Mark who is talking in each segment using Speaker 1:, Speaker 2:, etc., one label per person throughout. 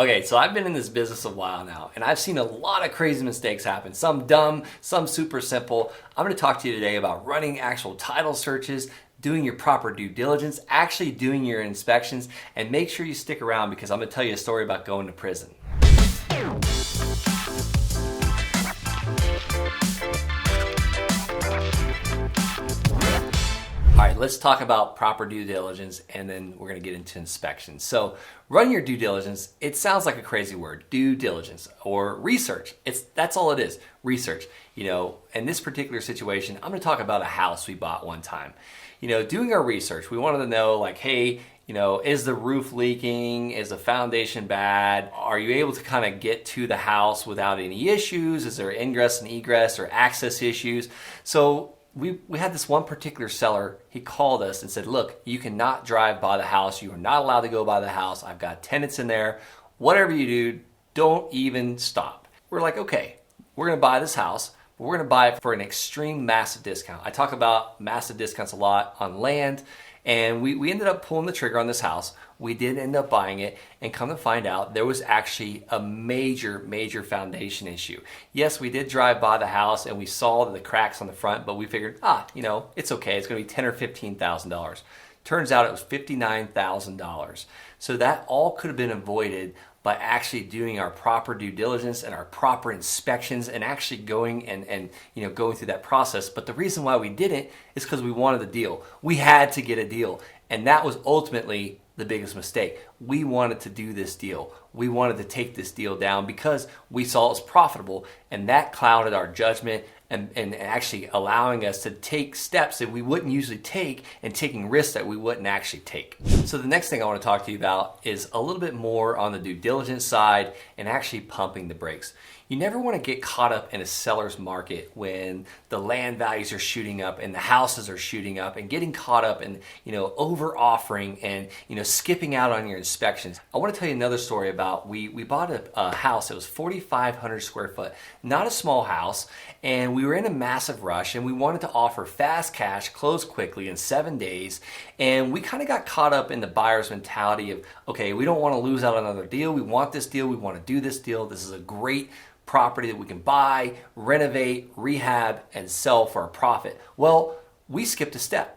Speaker 1: Okay, so I've been in this business a while now, and I've seen a lot of crazy mistakes happen. Some dumb, some super simple. I'm going to talk to you today about running actual title searches, doing your proper due diligence, actually doing your inspections, and make sure you stick around because I'm going to tell you a story about going to prison. All right, let's talk about proper due diligence, and then we're going to get into inspections. So run your due diligence. It sounds like a crazy word, due diligence or research. That's all it is, research. In this particular situation, I'm going to talk about a house we bought one time. Doing our research, we wanted to know like, hey, is the roof leaking? Is the foundation bad? Are you able to kind of get to the house without any issues? Is there ingress and egress or access issues? So we had this one particular seller. He called us and said, look, you cannot drive by the house. You are not allowed to go by the house. I've got tenants in there. Whatever you do, don't even stop. We're like, okay, we're going to buy this house, but we're going to buy it for an extreme massive discount. I talk about massive discounts a lot on land, and we ended up pulling the trigger on this house. We did end up buying it, and come to find out there was actually a major foundation issue. Yes, we did drive by the house and we saw the cracks on the front, but we figured, it's okay. It's going to be $10,000 or $15,000. Turns out it was $59,000. So that all could have been avoided by actually doing our proper due diligence and our proper inspections and actually going and going through that process. But the reason why we didn't is because we wanted a deal. We had to get a deal. And that was ultimately the biggest mistake. We wanted to do this deal. We wanted to take this deal down because we saw it was profitable, and that clouded our judgment and actually allowing us to take steps that we wouldn't usually take and taking risks that we wouldn't actually take. So the next thing I want to talk to you about is a little bit more on the due diligence side and actually pumping the brakes. You never want to get caught up in a seller's market when the land values are shooting up and the houses are shooting up and getting caught up in, over offering and, skipping out on your inspections. I want to tell you another story about we bought a house that was 4,500 square foot, not a small house, and we were in a massive rush and we wanted to offer fast cash, close quickly in 7 days. And we kind of got caught up in the buyer's mentality of, okay, we don't want to lose out on another deal. We want this deal. We want to do this deal. This is a great property that we can buy, renovate, rehab, and sell for a profit. Well, we skipped a step.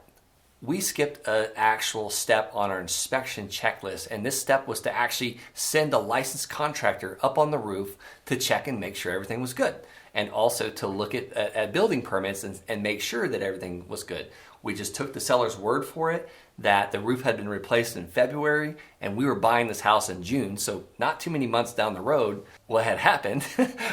Speaker 1: We skipped an actual step on our inspection checklist, and this step was to actually send a licensed contractor up on the roof to check and make sure everything was good, and also to look at building permits and make sure that everything was good. We just took the seller's word for it that the roof had been replaced in February, and we were buying this house in June, so not too many months down the road, what had happened,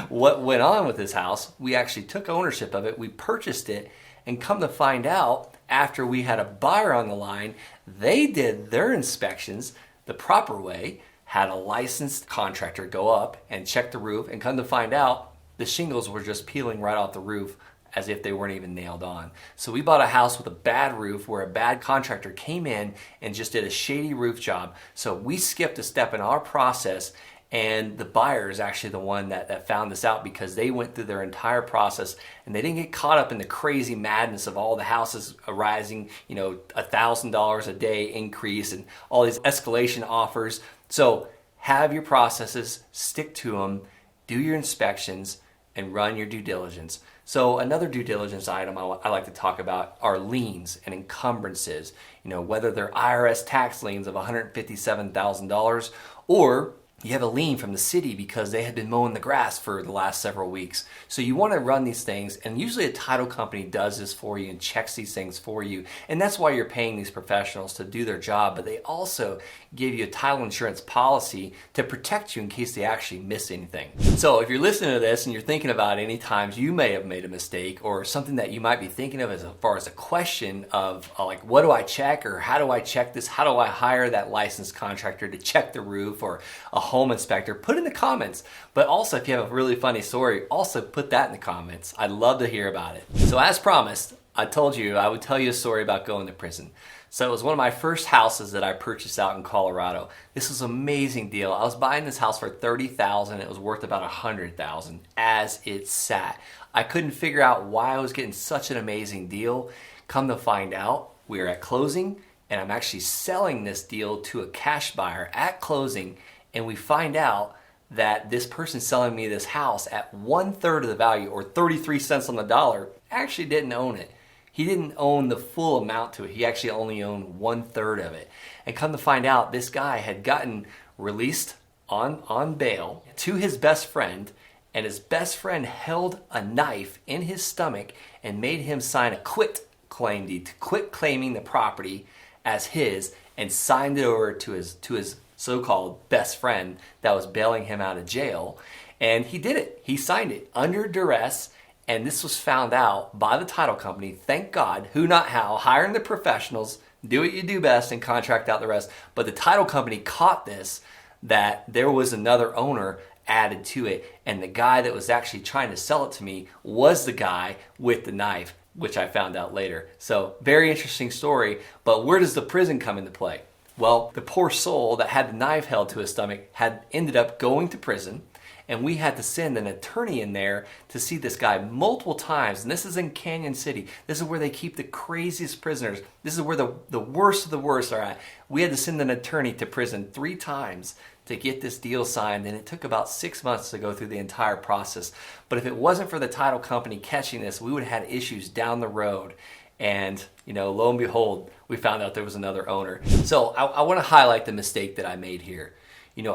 Speaker 1: what went on with this house, we actually took ownership of it, we purchased it, and come to find out, after we had a buyer on the line, they did their inspections the proper way, had a licensed contractor go up and check the roof, and come to find out, the shingles were just peeling right off the roof as if they weren't even nailed on. So we bought a house with a bad roof where a bad contractor came in and just did a shady roof job. So we skipped a step in our process, and the buyer is actually the one that found this out because they went through their entire process and they didn't get caught up in the crazy madness of all the houses rising, $1,000 a day increase and all these escalation offers. So have your processes, stick to them, do your inspections, and run your due diligence. So another due diligence item I like to talk about are liens and encumbrances. Whether they're IRS tax liens of $157,000 or you have a lien from the city because they had been mowing the grass for the last several weeks. So you want to run these things, and usually a title company does this for you and checks these things for you. And that's why you're paying these professionals to do their job, but they also give you a title insurance policy to protect you in case they actually miss anything. So if you're listening to this and you're thinking about any times you may have made a mistake or something that you might be thinking of as far as a question of like, what do I check, or how do I check this? How do I hire that licensed contractor to check the roof or a home inspector? Put in the comments. But also, if you have a really funny story, also put that in the comments. I'd love to hear about it. So as promised, I told you I would tell you a story about going to prison. So it was one of my first houses that I purchased out in Colorado. This was an amazing deal. I was buying this house for $30,000. It was worth about $100,000 as it sat. I couldn't figure out why I was getting such an amazing deal. Come to find out, we were at closing, and I'm actually selling this deal to a cash buyer at closing, and we find out that this person selling me this house at 1/3 of the value, or 33 cents on the dollar, actually didn't own it. He didn't own the full amount to it. He actually only owned 1/3 of it. And come to find out, this guy had gotten released on bail to his best friend, and his best friend held a knife in his stomach and made him sign a quit claim deed to quit claiming the property as his, and signed it over to his so-called best friend that was bailing him out of jail. And he did it. He signed it under duress, and this was found out by the title company. Thank God. Who, not how. Hiring the professionals. Do what you do best and contract out the rest. But the title company caught this, that there was another owner added to it, and the guy that was actually trying to sell it to me was the guy with the knife, which I found out later. So very interesting story. But where does the prison come into play? Well, the poor soul that had the knife held to his stomach had ended up going to prison, and we had to send an attorney in there to see this guy multiple times. And this is in Canyon City. This is where they keep the craziest prisoners. This is where the worst of the worst are at. We had to send an attorney to prison 3 times to get this deal signed, and it took about 6 months to go through the entire process. But if it wasn't for the title company catching this, we would have had issues down the road. And, lo and behold, we found out there was another owner. So I want to highlight the mistake that I made here.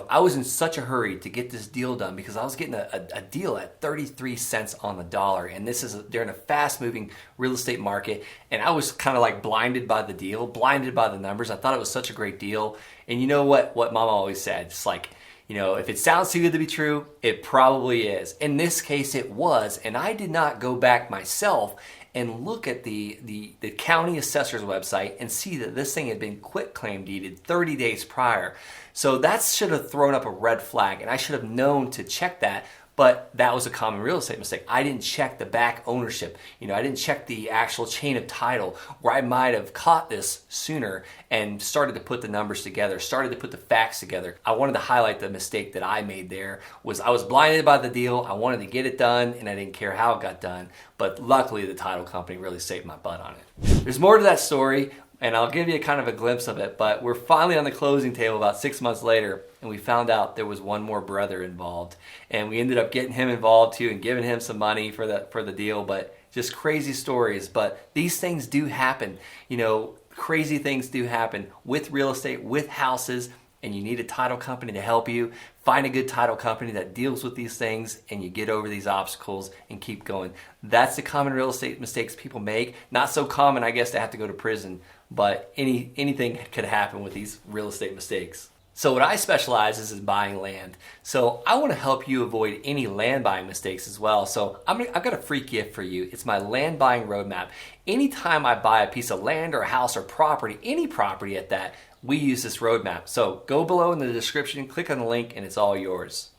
Speaker 1: I was in such a hurry to get this deal done because I was getting a deal at 33 cents on the dollar. And they're in a fast-moving real estate market. And I was kind of like blinded by the deal, blinded by the numbers. I thought it was such a great deal. And you know what Mama always said? It's like, if it sounds too good to be true, it probably is. In this case, it was. And I did not go back myself and look at the county assessor's website and see that this thing had been quit claim deeded 30 days prior. So that should have thrown up a red flag, and I should have known to check that. But that was a common real estate mistake. I didn't check the back ownership. I didn't check the actual chain of title, where I might have caught this sooner and started to put the numbers together, started to put the facts together. I wanted to highlight the mistake that I made there. I was blinded by the deal. I wanted to get it done, and I didn't care how it got done. But luckily, the title company really saved my butt on it. There's more to that story, and I'll give you kind of a glimpse of it. But we're finally on the closing table about 6 months later, and we found out there was one more brother involved, and we ended up getting him involved too and giving him some money for the deal. But just crazy stories. But these things do happen. Crazy things do happen with real estate, with houses, and you need a title company to help you. Find a good title company that deals with these things, and you get over these obstacles and keep going. That's the common real estate mistakes people make. Not so common, I guess, to have to go to prison, but anything could happen with these real estate mistakes. So what I specialize is in buying land. So I want to help you avoid any land buying mistakes as well. So I've got a free gift for you. It's my land buying roadmap. Anytime I buy a piece of land or a house or property, any property at that, we use this roadmap. So go below in the description, click on the link, and it's all yours.